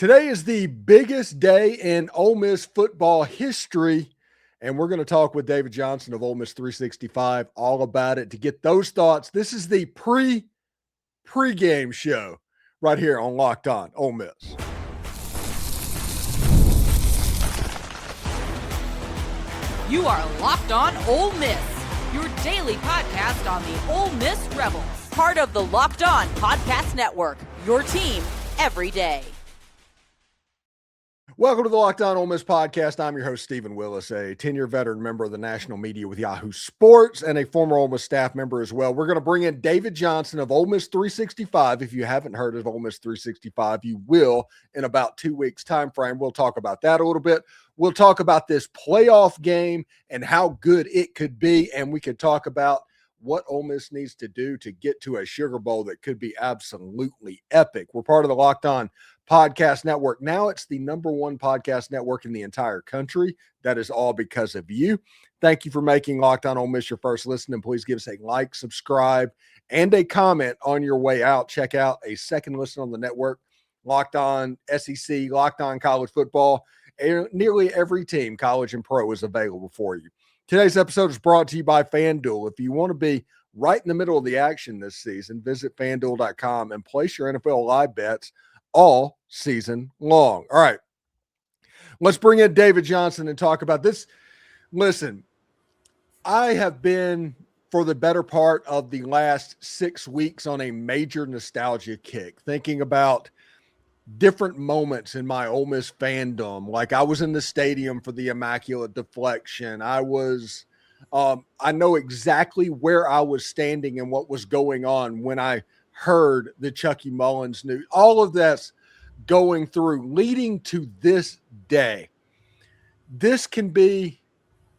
Today is the biggest day in Ole Miss football history, and we're going to talk with David Johnson of Ole Miss 365 all about it. To get those thoughts, this is the pregame show right here on Locked On Ole Miss. You are Locked On Ole Miss, your daily podcast on the Ole Miss Rebels, part of the Locked On Podcast Network, your team every day. Welcome to the Locked On Ole Miss podcast. I'm your host, Stephen Willis, a 10-year veteran member of the national media with Yahoo Sports and a former Ole Miss staff member as well. We're going to bring in David Johnson of Ole Miss 365. If you haven't heard of Ole Miss 365, you will in about 2 weeks' time frame. We'll talk about that a little bit. We'll talk about this playoff game and how good it could be, and we could talk about what Ole Miss needs to do to get to a Sugar Bowl that could be absolutely epic. We're part of the Locked On Podcast Network. Now it's the #1 podcast network in the entire country. That is all because of you. Thank you for making Locked On Ole Miss your first listen, and please give us a like, subscribe, and a comment on your way out. Check out a second listen on the network, Locked On SEC, Locked On College Football. Nearly every team, college and pro, is available for you. Today's episode is brought to you by FanDuel. If you want to be right in the middle of the action this season, visit FanDuel.com and place your NFL live bets all season long. All right, let's bring in David Johnson and talk about this. Listen, I have been, for the better part of the last 6 weeks, on a major nostalgia kick, thinking about different moments in my Ole Miss fandom. Like, I was in the stadium for the Immaculate Deflection. I know exactly where I was standing and what was going on when I heard the Chucky Mullins news. All of that's going through, leading to this day. This can be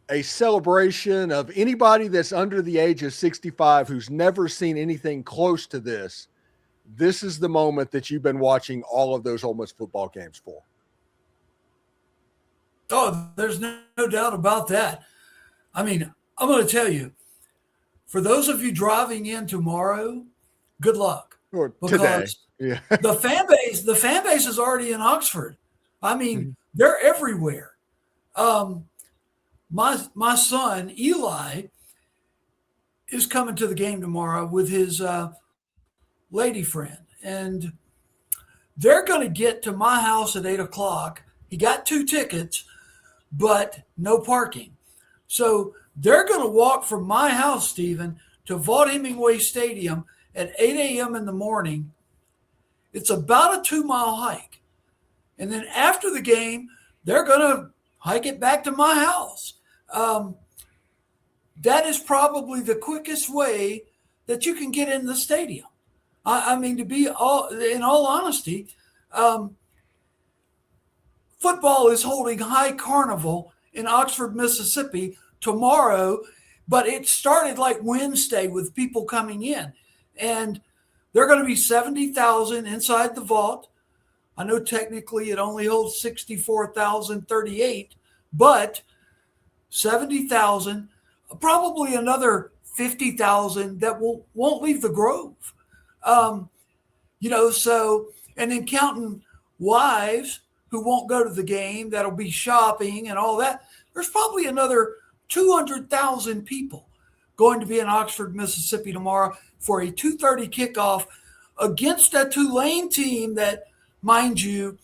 a celebration of anybody that's under the age of 65 who's never seen anything close to this. This is the moment that you've been watching all of those Ole Miss football games for. Oh, there's no doubt about that. I mean, I'm going to tell you, for those of you driving in tomorrow, good luck. Or because today. Yeah. the fan base is already in Oxford. I mean, they're everywhere. My son Eli is coming to the game tomorrow with his lady friend, and they're going to get to my house at 8:00. He got 2 tickets, but no parking. So they're going to walk from my house, Stephen, to Vaught Hemingway Stadium at 8 a.m. in the morning. It's about a 2-mile hike. And then after the game, they're going to hike it back to my house. That is probably the quickest way that you can get in the stadium. I mean, in all honesty, football is holding high carnival in Oxford, Mississippi tomorrow, but it started like Wednesday with people coming in. And there are going to be 70,000 inside the vault. I know technically it only holds 64,038, but 70,000, probably another 50,000 that won't leave the Grove. So, and then counting wives who won't go to the game, that'll be shopping and all that. There's probably another 200,000 people going to be in Oxford, Mississippi tomorrow for a 2:30 kickoff against a Tulane team that, mind you,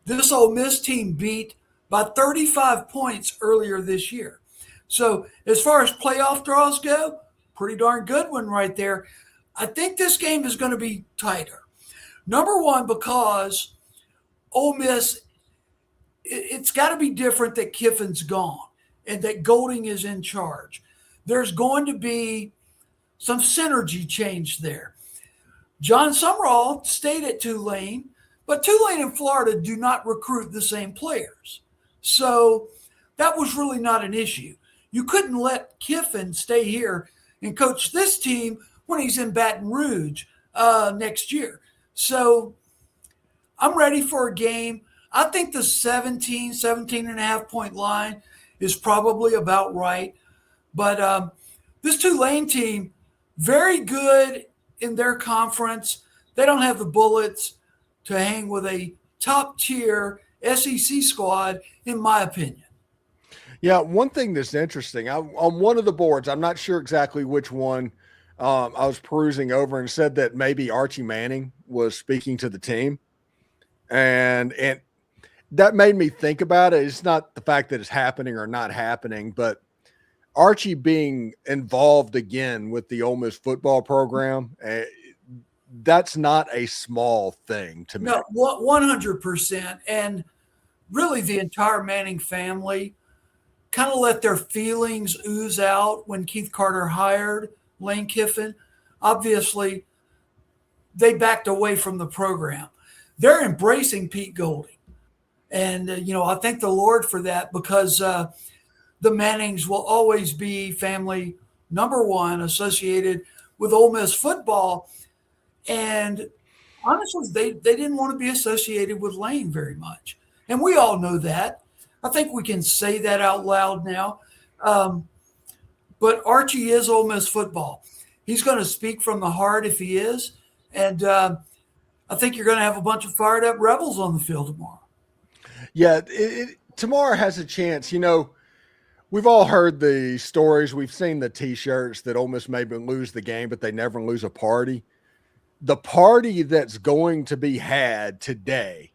this Ole Miss team beat by 35 points earlier this year. So as far as playoff draws go, pretty darn good one right there. I think this game is going to be tighter. Number one, because Ole Miss, it's got to be different that Kiffin's gone and that Golding is in charge. There's going to be some synergy change there. John Summerall stayed at Tulane, but Tulane and Florida do not recruit the same players. So that was really not an issue. You couldn't let Kiffin stay here and coach this team when he's in Baton Rouge next year. So I'm ready for a game. I think the 17 and a half point line is probably about right. But this Tulane team, very good in their conference. They don't have the bullets to hang with a top tier SEC squad, in my opinion. Yeah, one thing that's interesting, on one of the boards, I'm not sure exactly which one, I was perusing over and said that maybe Archie Manning was speaking to the team. And that made me think about it. It's not the fact that it's happening or not happening, but Archie being involved again with the Ole Miss football program, that's not a small thing to me. No, 100%. And really the entire Manning family kind of let their feelings ooze out when Keith Carter hired Lane Kiffin. Obviously, they backed away from the program. They're embracing Pete Golding. And, I thank the Lord for that, because the Mannings will always be family number one associated with Ole Miss football. And honestly, they didn't want to be associated with Lane very much. And we all know that. I think we can say that out loud now. But Archie is Ole Miss football. He's going to speak from the heart if he is. And I think you're going to have a bunch of fired up Rebels on the field tomorrow. Yeah, tomorrow has a chance. We've all heard the stories. We've seen the T-shirts that Ole Miss maybe lose the game, but they never lose a party. The party that's going to be had today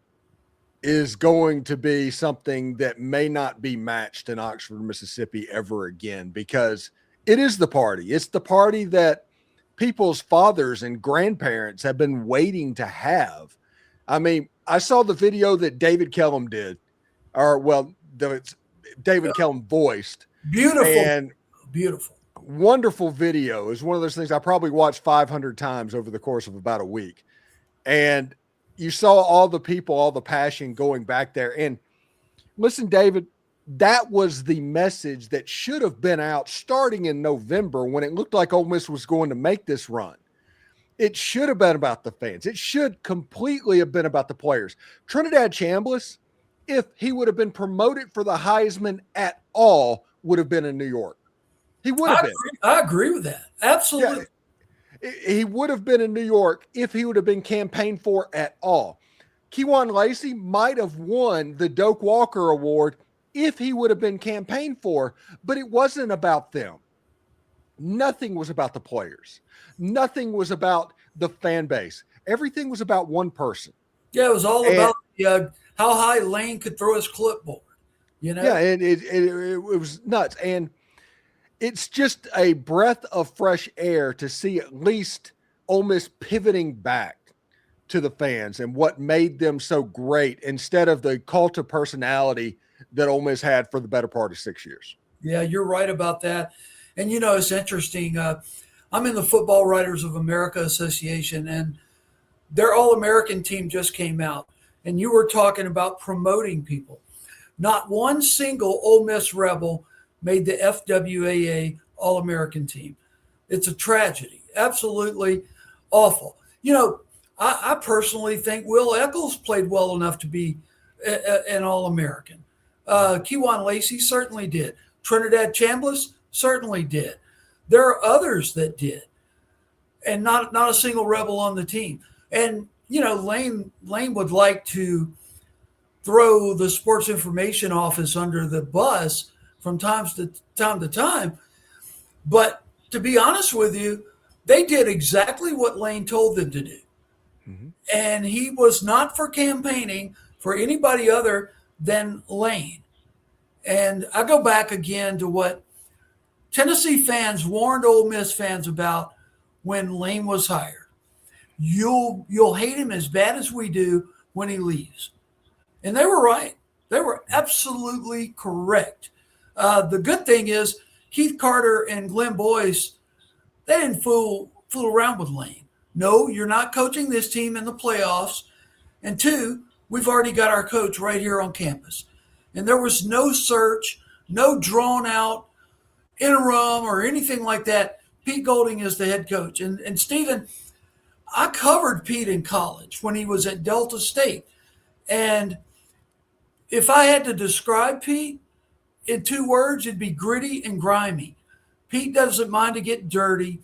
is going to be something that may not be matched in Oxford, Mississippi ever again, because it is the party. It's the party that people's fathers and grandparents have been waiting to have. I mean, I saw the video that David Kellum did, David Kellum voiced. Beautiful. Wonderful video. Is one of those things I probably watched 500 times over the course of about a week. And you saw all the people, all the passion going back there. And listen, David, that was the message that should have been out starting in November when it looked like Ole Miss was going to make this run. It should have been about the fans. It should completely have been about the players. Trinidad Chambliss, if he would have been promoted for the Heisman at all, would have been in New York. He would have been. I agree with that. Absolutely. Yeah, he would have been in New York if he would have been campaigned for at all. Kewan Lacy might have won the Doak Walker Award if he would have been campaigned for, but it wasn't about them. Nothing was about the players. Nothing was about the fan base. Everything was about one person. Yeah, it was all about how high Lane could throw his clipboard. Yeah, and it was nuts. And it's just a breath of fresh air to see at least Ole Miss pivoting back to the fans and what made them so great instead of the cult of personality that Ole Miss had for the better part of 6 years. Yeah, you're right about that. And, it's interesting. I'm in the Football Writers of America Association, and their All-American team just came out. And you were talking about promoting people. Not one single Ole Miss Rebel made the FWAA All-American team. It's a tragedy. Absolutely awful. I personally think Will Eccles played well enough to be an All-American. Kewan Lacy certainly did. Trinidad Chambliss certainly did. There are others that did, and not a single Rebel on the team. And, Lane would like to throw the sports information office under the bus from time to time. But to be honest with you, they did exactly what Lane told them to do. Mm-hmm. And he was not for campaigning for anybody other than Lane. And I go back again to what Tennessee fans warned Ole Miss fans about when Lane was hired. You'll hate him as bad as we do when he leaves. And they were right. They were absolutely correct. The good thing is Keith Carter and Glenn Boyce, they didn't fool around with Lane. No, you're not coaching this team in the playoffs. And two, we've already got our coach right here on campus. And there was no search, no drawn out interim or anything like that. Pete Golding is the head coach. And Stephen, I covered Pete in college when he was at Delta State. And if I had to describe Pete in 2 words, it'd be gritty and grimy. Pete doesn't mind to get dirty,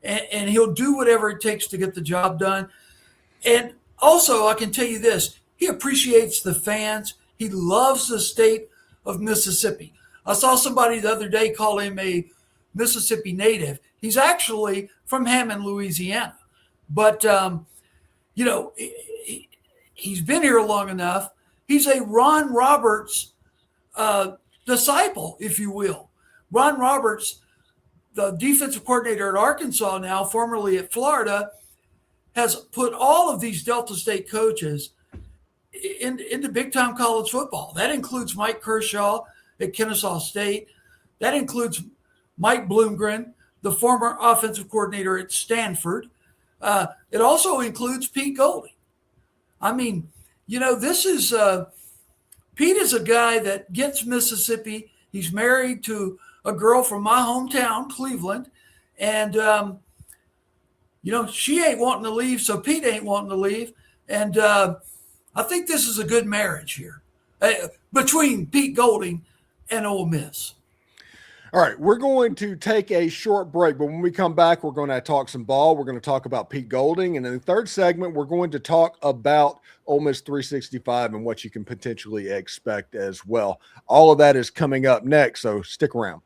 and he'll do whatever it takes to get the job done. And also, I can tell you this, He appreciates the fans. He loves the state of Mississippi. I saw somebody the other day call him a Mississippi native. He's actually from Hammond, Louisiana. But, he's been here long enough. He's a Ron Roberts disciple, if you will. Ron Roberts, the defensive coordinator at Arkansas now, formerly at Florida, has put all of these Delta State coaches into big-time college football. That includes Mike Kershaw at Kennesaw State. That includes Mike Bloomgren, the former offensive coordinator at Stanford. It also includes Pete Golding. I mean, this is Pete is a guy that gets Mississippi. He's married to a girl from my hometown, Cleveland. And, she ain't wanting to leave, so Pete ain't wanting to leave. And I think this is a good marriage here between Pete Golding and Ole Miss. All right, we're going to take a short break, but when we come back, we're going to talk some ball. We're going to talk about Pete Golding. And in the third segment, we're going to talk about Ole Miss 365 and what you can potentially expect as well. All of that is coming up next, so stick around.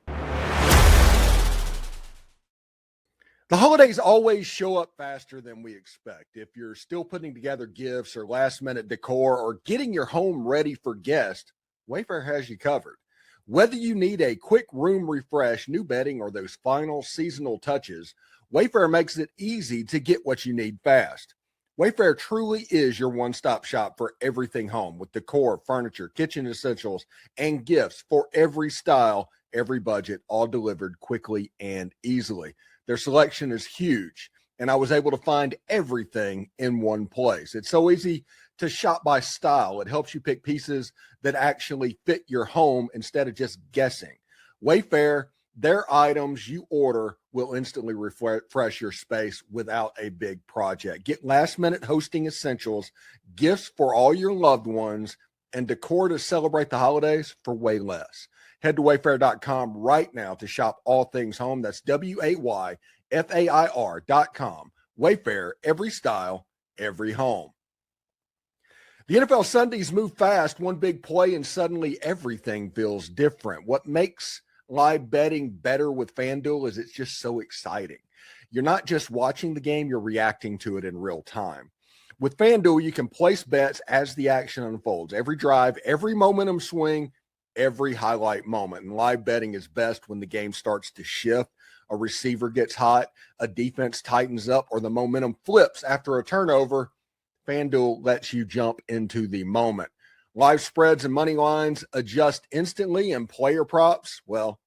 The holidays always show up faster than we expect. If you're still putting together gifts or last-minute decor or getting your home ready for guests, Wayfair has you covered. Whether you need a quick room refresh, new bedding, or those final seasonal touches, Wayfair makes it easy to get what you need fast. Wayfair truly is your one-stop shop for everything home, with decor, furniture, kitchen essentials, and gifts for every style, every budget, all delivered quickly and easily. Their selection is huge, and I was able to find everything in one place. It's so easy to shop by style. It helps you pick pieces that actually fit your home instead of just guessing. Wayfair, their items you order will instantly refresh your space without a big project. Get last-minute hosting essentials, gifts for all your loved ones, and decor to celebrate the holidays for way less. Head to wayfair.com right now to shop all things home. That's WAYFAIR.com. Wayfair, every style, every home. The NFL Sundays move fast, one big play, and suddenly everything feels different. What makes live betting better with FanDuel is it's just so exciting. You're not just watching the game, you're reacting to it in real time. With FanDuel, you can place bets as the action unfolds. Every drive, every momentum swing, every highlight moment. And live betting is best when the game starts to shift, a receiver gets hot, a defense tightens up, or the momentum flips after a turnover. FanDuel lets you jump into the moment. Live spreads and money lines adjust instantly, and player props, well,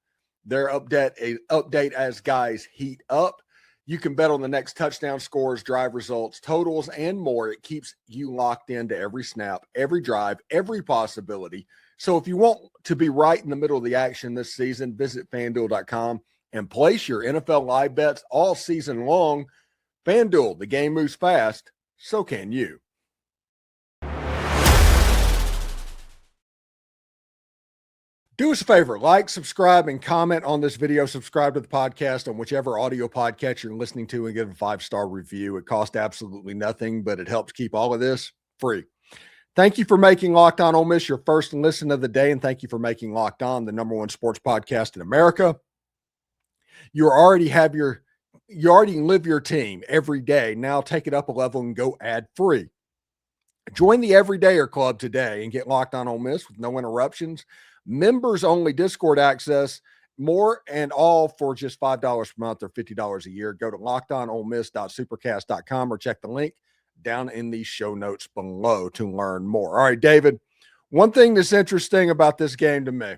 their update as guys heat up. You can bet on the next touchdown scores, drive results, totals, and more. It keeps you locked into every snap, every drive, every possibility. So if you want to be right in the middle of the action this season, visit FanDuel.com and place your NFL live bets all season long. FanDuel, the game moves fast. So can you. Do us a favor, like, subscribe, and comment on this video. Subscribe to the podcast on whichever audio podcast you're listening to and give a 5-star review. It costs absolutely nothing, but it helps keep all of this free. Thank you for making Locked On Ole Miss your first listen of the day, and thank you for making Locked On the #1 sports podcast in America. You already live your team every day. Now take it up a level and go ad-free. Join the Everydayer Club today and get Locked On Ole Miss with no interruptions, members-only Discord access, more and all for just $5 per month or $50 a year. Go to lockedonolemiss.supercast.com or check the link down in the show notes below to learn more. All right, David, one thing that's interesting about this game to me,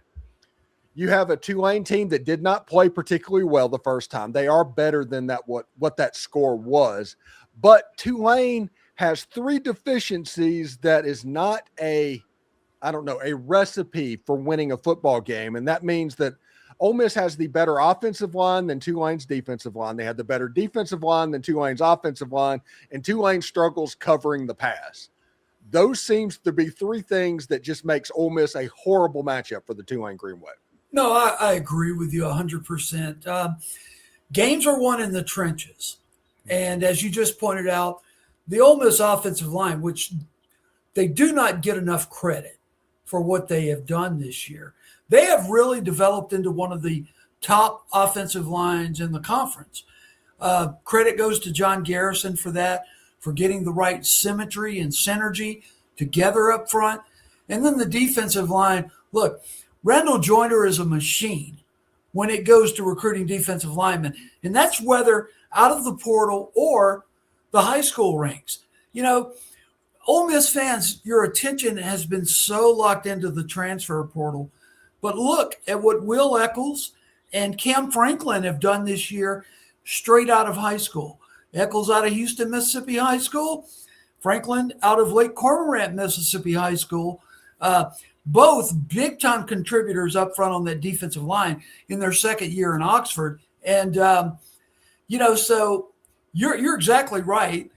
you have a Tulane team that did not play particularly well the first time. They are better than that what that score was. But Tulane has 3 deficiencies that is not a recipe for winning a football game. And that means that Ole Miss has the better offensive line than Tulane's defensive line. They had the better defensive line than Tulane's offensive line, and Tulane struggles covering the pass. Those seems to be 3 things that just makes Ole Miss a horrible matchup for the Tulane Green Wave. No, I agree with you 100%. Games are won in the trenches. And as you just pointed out, the Ole Miss offensive line, which they do not get enough credit for what they have done this year. They have really developed into one of the top offensive lines in the conference. Credit goes to John Garrison for that, for getting the right symmetry and synergy together up front. And then the defensive line, look, Randall Joyner is a machine when it goes to recruiting defensive linemen. And that's whether out of the portal or the high school ranks. You know, Ole Miss fans, your attention has been so locked into the transfer portal. But look at what Will Eccles and Cam Franklin have done this year straight out of high school. Eccles out of Houston, Mississippi High School. Franklin out of Lake Cormorant, Mississippi High School. Both big-time contributors up front on that defensive line in their second year in Oxford. And, so you're exactly right.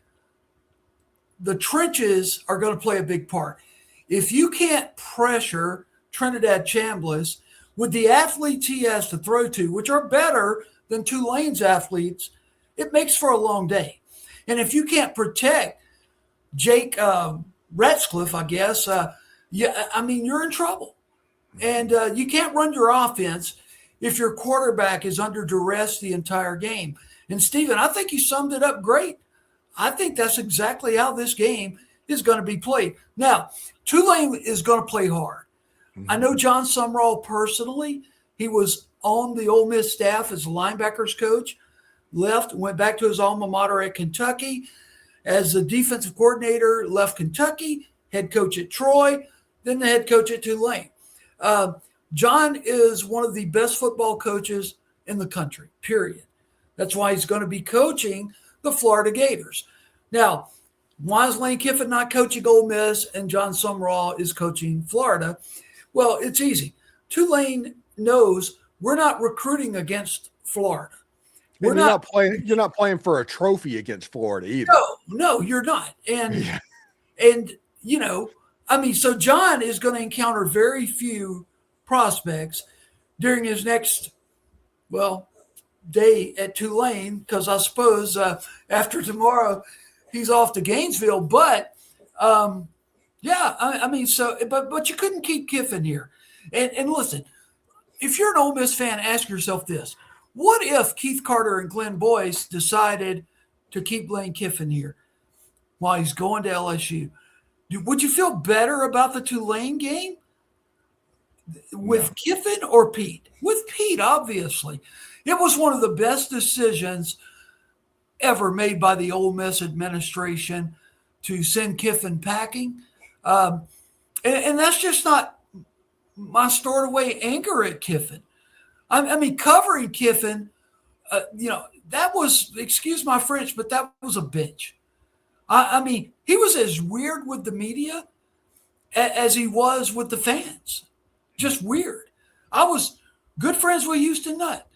The trenches are going to play a big part. If you can't pressure Trinidad Chambliss with the athletes he has to throw to, which are better than Tulane's athletes, it makes for a long day. And if you can't protect Jake Ratcliffe, I guess, you're in trouble. And you can't run your offense if your quarterback is under duress the entire game. And, Stephen, I think you summed it up great. I think that's exactly how this game is going to be played. Now, Tulane is going to play hard. Mm-hmm. I know John Sumrall personally. He was on the Ole Miss staff as a linebackers coach, left, went back to his alma mater at Kentucky. As the defensive coordinator, left Kentucky, head coach at Troy, then the head coach at Tulane. John is one of the best football coaches in the country, period. That's why he's going to be coaching the Florida Gators. Now, why is Lane Kiffin not coaching Ole Miss and John Sumrall is coaching Florida? Well, it's easy. Tulane knows we're not recruiting against Florida. You're not playing for a trophy against Florida either. No, you're not. So John is going to encounter very few prospects during his next, day at Tulane, because I suppose after tomorrow he's off to Gainesville. But but you couldn't keep Kiffin here. And listen, if you're an Ole Miss fan, ask yourself this: what if Keith Carter and Glenn Boyce decided to keep Lane Kiffin here while he's going to LSU? Would you feel better about the Tulane game with Kiffin or Pete? With Pete, obviously. It was one of the best decisions ever made by the Ole Miss administration to send Kiffin packing. And that's just not my stored away anger at Kiffin. Covering Kiffin, that was, excuse my French, but that was a bitch. He was as weird with the media as he was with the fans. Just weird. I was good friends with Houston Nutt.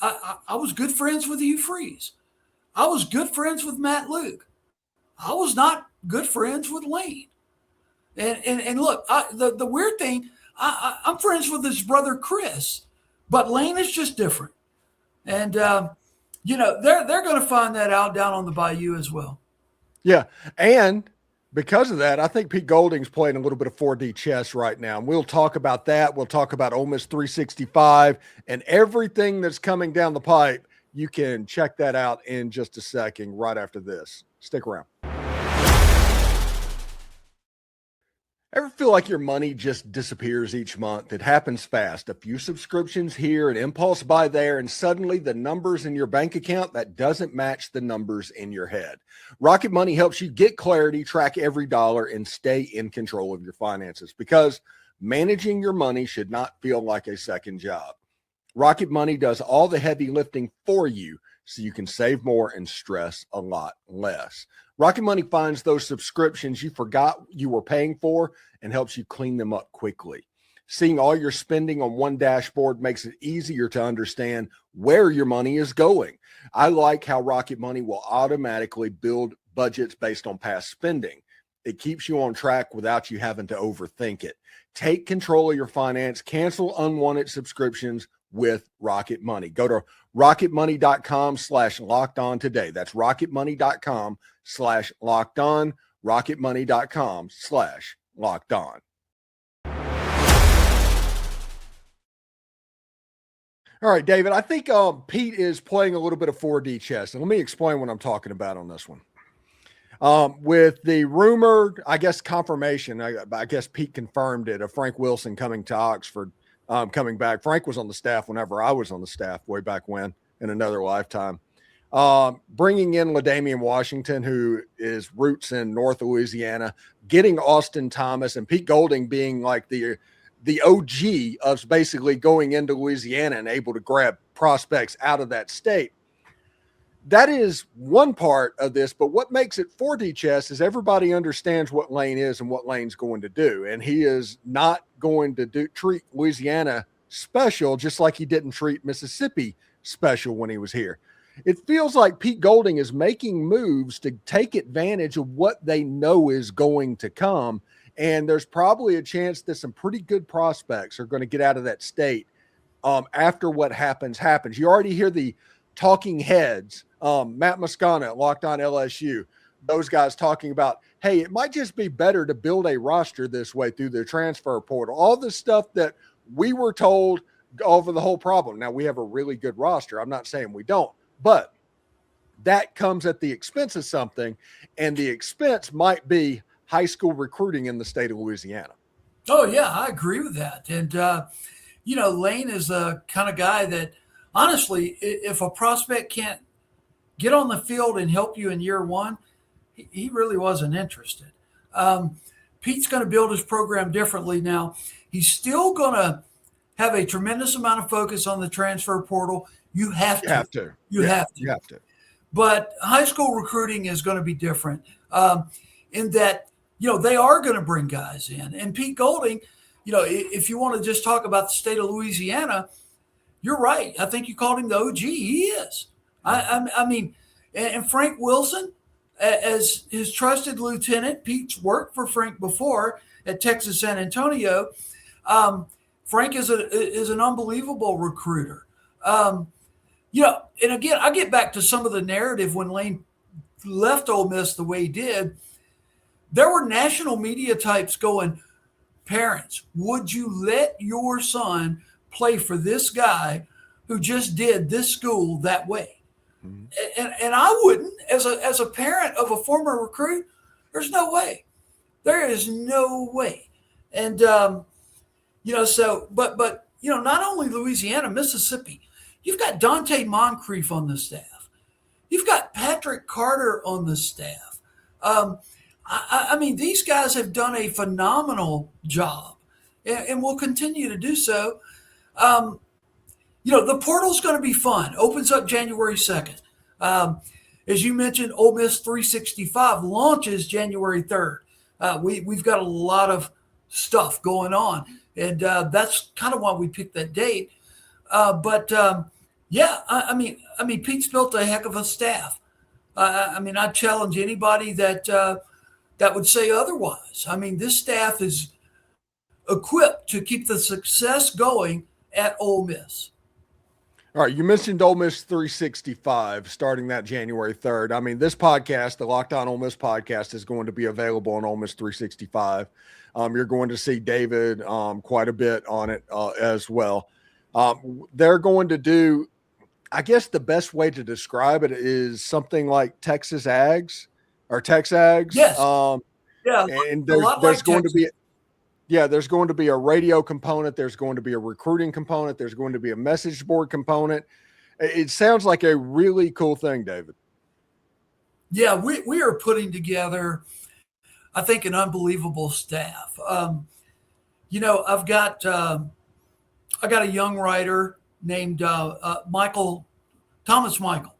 I was good friends with Hugh Freeze. I was good friends with Matt Luke. I was not good friends with Lane. And look, the weird thing, I'm friends with his brother Chris, but Lane is just different. And, they're going to find that out down on the Bayou as well. Yeah, and because of that, I think Pete Golding's playing a little bit of 4D chess right now. And we'll talk about that. We'll talk about Ole Miss 365 and everything that's coming down the pipe. You can check that out in just a second right after this. Stick around. Ever feel like your money just disappears each month? It happens fast. A few subscriptions here, an impulse buy there, and suddenly the numbers in your bank account that doesn't match the numbers in your head. Rocket Money helps you get clarity, track every dollar, and stay in control of your finances, because managing your money should not feel like a second job. Rocket Money does all the heavy lifting for you so you can save more and stress a lot less. Rocket Money finds those subscriptions you forgot you were paying for and helps you clean them up quickly. Seeing all your spending on one dashboard makes it easier to understand where your money is going. I like how Rocket Money will automatically build budgets based on past spending. It keeps you on track without you having to overthink it. Take control of your finance, cancel unwanted subscriptions with Rocket Money. Go to rocketmoney.com/lockedon today. That's rocketmoney.com/lockedon. rocketmoney.com/lockedon. All right, David, I think Pete is playing a little bit of 4D chess. And let me explain what I'm talking about on this one. With the rumored, I guess, confirmation, I guess Pete confirmed it, of Frank Wilson coming to Oxford, coming back. Frank was on the staff whenever I was on the staff way back when, in another lifetime. Bringing in LaDamian Washington, who is roots in North Louisiana, getting Austin Thomas, and Pete Golding being like the OG of basically going into Louisiana and able to grab prospects out of that state. That is one part of this, but what makes it 4D chess is everybody understands what Lane is and what Lane's going to do. And he is not going to treat Louisiana special, just like he didn't treat Mississippi special when he was here. It feels like Pete Golding is making moves to take advantage of what they know is going to come. And there's probably a chance that some pretty good prospects are going to get out of that state after what happens. You already hear the talking heads, Matt Moscona at Locked On LSU, those guys talking about, hey, it might just be better to build a roster this way through the transfer portal. All the stuff that we were told over the whole problem. Now, we have a really good roster. I'm not saying we don't, but that comes at the expense of something, and the expense might be high school recruiting in the state of Louisiana. Oh, yeah, I agree with that. And, Lane is the kind of guy that, honestly, if a prospect can't get on the field and help you in year one, he really wasn't interested. Pete's going to build his program differently now. He's still going to have a tremendous amount of focus on the transfer portal. You have to. You have to. But high school recruiting is going to be different in that, they are going to bring guys in. And Pete Golding, if you want to just talk about the state of Louisiana, you're right. I think you called him the OG. He is. I mean, and Frank Wilson, as his trusted lieutenant, Pete's worked for Frank before at Texas San Antonio. Frank is an unbelievable recruiter. And again, I get back to some of the narrative when Lane left Ole Miss the way he did. There were national media types going, parents, would you let your son play for this guy who just did this school that way? Mm-hmm. And I wouldn't, as a parent of a former recruit, there's no way. There is no way. And, but not only Louisiana, Mississippi, you've got Dante Moncrief on the staff. You've got Patrick Carter on the staff. I mean, these guys have done a phenomenal job and will continue to do so. The portal's going to be fun. Opens up January 2nd. As you mentioned, Ole Miss 365 launches January 3rd. We've got a lot of stuff going on, and that's kind of why we picked that date. I mean, Pete's built a heck of a staff. I challenge anybody that would say otherwise. I mean, this staff is equipped to keep the success going at Ole Miss. All right, you mentioned Ole Miss 365 starting that January 3rd. I mean, this podcast, the Locked On Ole Miss podcast, is going to be available on Ole Miss 365. You're going to see David quite a bit on it as well. They're going to do, I guess the best way to describe it is something like Texas Ags or Tex Ags. Yes. And there's going to be there's going to be a radio component. There's going to be a recruiting component. There's going to be a message board component. It sounds like a really cool thing, David. Yeah, we are putting together, I think, an unbelievable staff. I got a young writer named Thomas Michael,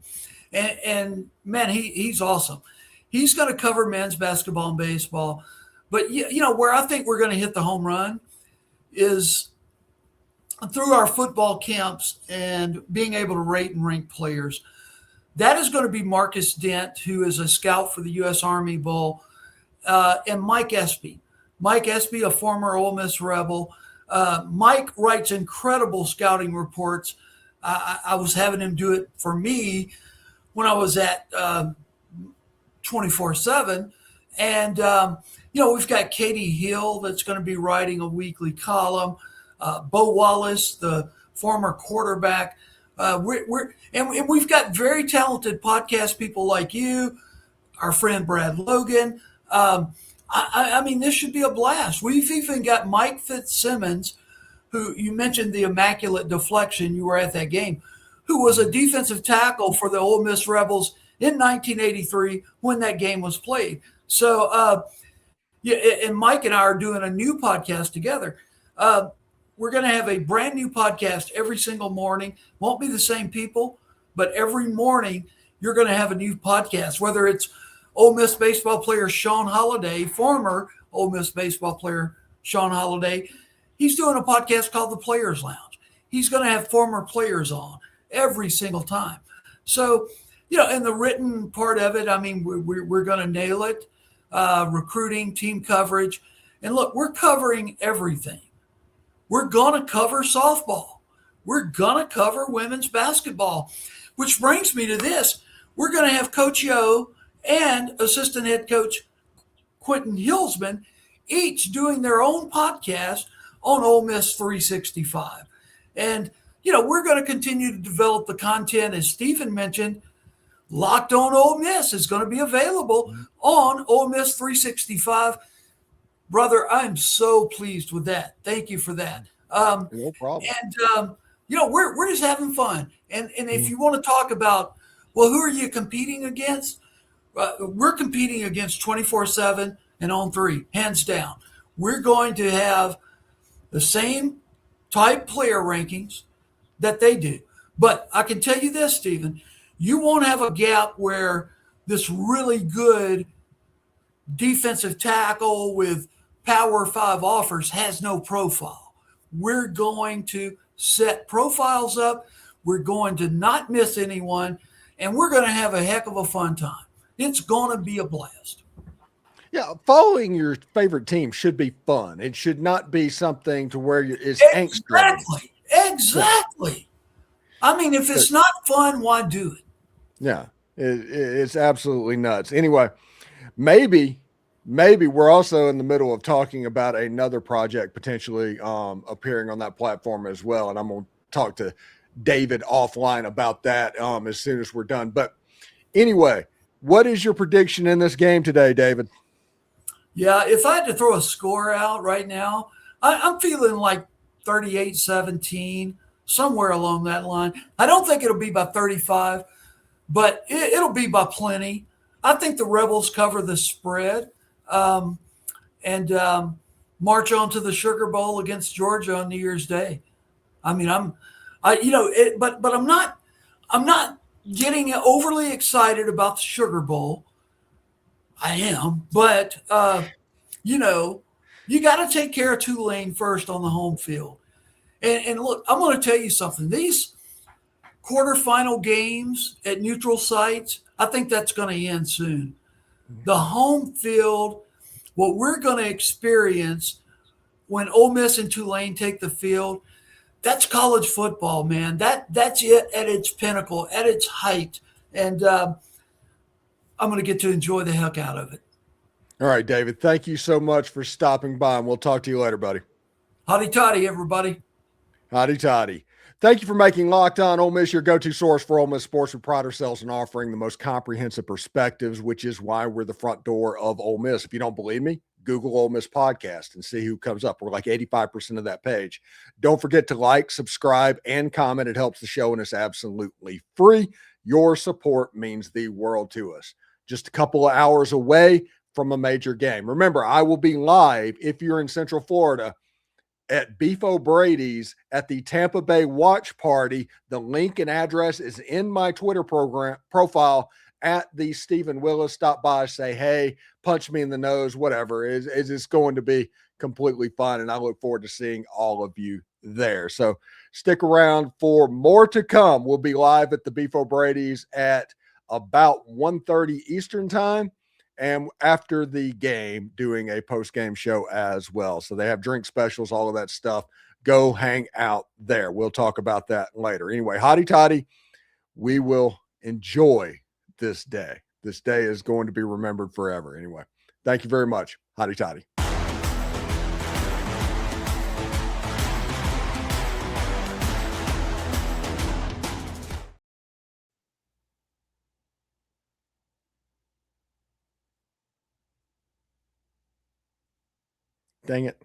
and man, he's awesome. He's going to cover men's basketball and baseball. But, where I think we're going to hit the home run is through our football camps and being able to rate and rank players. That is going to be Marcus Dent, who is a scout for the U.S. Army Bowl, and Mike Espy. Mike Espy, a former Ole Miss Rebel. Mike writes incredible scouting reports. I was having him do it for me when I was at 24/7. And, we've got Katie Hill that's going to be writing a weekly column. Bo Wallace, the former quarterback. And we've got very talented podcast people like you, our friend Brad Logan. I mean, this should be a blast. We've even got Mike Fitzsimmons, who you mentioned the immaculate deflection. You were at that game, who was a defensive tackle for the Ole Miss Rebels in 1983 when that game was played. So, and Mike and I are doing a new podcast together. We're going to have a brand new podcast every single morning. Won't be the same people, but every morning you're going to have a new podcast, whether it's Ole Miss baseball player Sean Holiday, former Ole Miss baseball player Sean Holiday. He's doing a podcast called The Players Lounge. He's going to have former players on every single time. So, in the written part of it, I mean, we're going to nail it. Recruiting, team coverage. And look, we're covering everything. We're going to cover softball. We're going to cover women's basketball, which brings me to this. We're going to have Coach Yo and assistant head coach Quentin Hillsman each doing their own podcast on Ole Miss 365. And, we're going to continue to develop the content. As Stephen mentioned, Locked On Ole Miss is going to be available on Ole Miss 365. Brother, I'm so pleased with that. Thank you for that. No problem. And, we're just having fun. And if you want to talk about, well, who are you competing against? We're competing against 24/7 and On 3, hands down. We're going to have the same type player rankings that they do. But I can tell you this, Stephen, you won't have a gap where this really good defensive tackle with Power 5 offers has no profile. We're going to set profiles up. We're going to not miss anyone, and we're going to have a heck of a fun time. It's going to be a blast. Yeah, following your favorite team should be fun. It should not be something to where it's angst. Exactly. I mean, if it's not fun, why do it? Yeah, it's absolutely nuts. Anyway, maybe we're also in the middle of talking about another project potentially appearing on that platform as well. And I'm going to talk to David offline about that as soon as we're done. But anyway, what is your prediction in this game today, David? Yeah, if I had to throw a score out right now, I'm feeling like 38-17, somewhere along that line. I don't think it'll be by 35, but it'll be by plenty. I think the Rebels cover the spread and march on to the Sugar Bowl against Georgia on New Year's Day. I mean, but I'm not getting overly excited about the Sugar Bowl. I am, but you got to take care of Tulane first on the home field. And look, I'm going to tell you something. These quarterfinal games at neutral sites, I think that's going to end soon. The home field, what we're going to experience when Ole Miss and Tulane take the field, that's college football, man. That's it at its pinnacle, at its height. And I'm going to get to enjoy the heck out of it. All right, David, thank you so much for stopping by, and we'll talk to you later, buddy. Hotty toddy, everybody. Hotty toddy. Thank you for making Locked On Ole Miss your go-to source for Ole Miss sports. We pride ourselves in offering the most comprehensive perspectives, which is why we're the front door of Ole Miss. If you don't believe me, Google Ole Miss podcast and see who comes up. We're like 85% of that page. Don't forget to like, subscribe, and comment. It helps the show, and it's absolutely free. Your support means the world to us. Just a couple of hours away from a major game. Remember, I will be live if you're in Central Florida at Beef O'Brady's at the Tampa Bay Watch Party. The link and address is in my Twitter profile at the Stephen Willis. Stop by, say hey, punch me in the nose, whatever. It's going to be completely fun, and I look forward to seeing all of you there. So stick around for more to come. We'll be live at the Beef O'Brady's at about 1:30 Eastern time, and after the game doing a post-game show as well. So they have drink specials, all of that stuff. Go hang out there. We'll talk about that later. Anyway, hotty toddy, we will enjoy this day. This day is going to be remembered forever. Anyway, Thank you very much. Hotty toddy. Dang it.